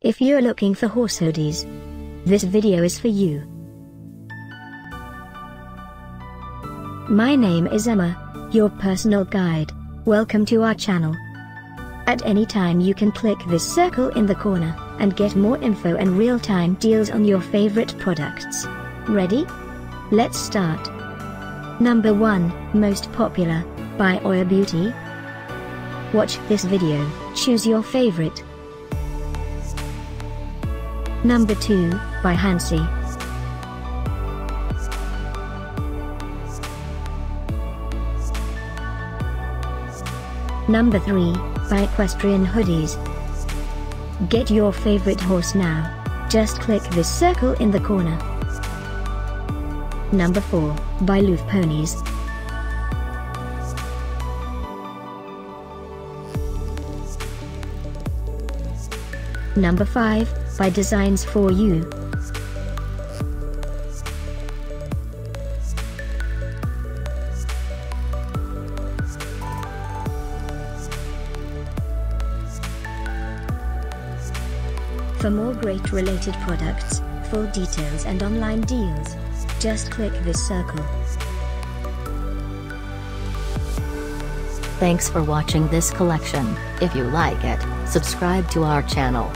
If you're looking for horse hoodies, this video is for you. My name is Emma, your personal guide. Welcome to our channel. At any time you can click this circle in the corner, and get more info and real-time deals on your favorite products. Ready? Let's start. Number 1, Most Popular, by OYABEAUTYE. Watch this video, choose your favorite. Number 2, by Hansee. Number 3, by Equestrian Hoodies. Get your favorite horse now. Just click this circle in the corner. Number 4, by Luvponies. Number 5, by Designs for You. For more great related products, full details and online deals, just click this circle. Thanks for watching this collection. If you like it, subscribe to our channel.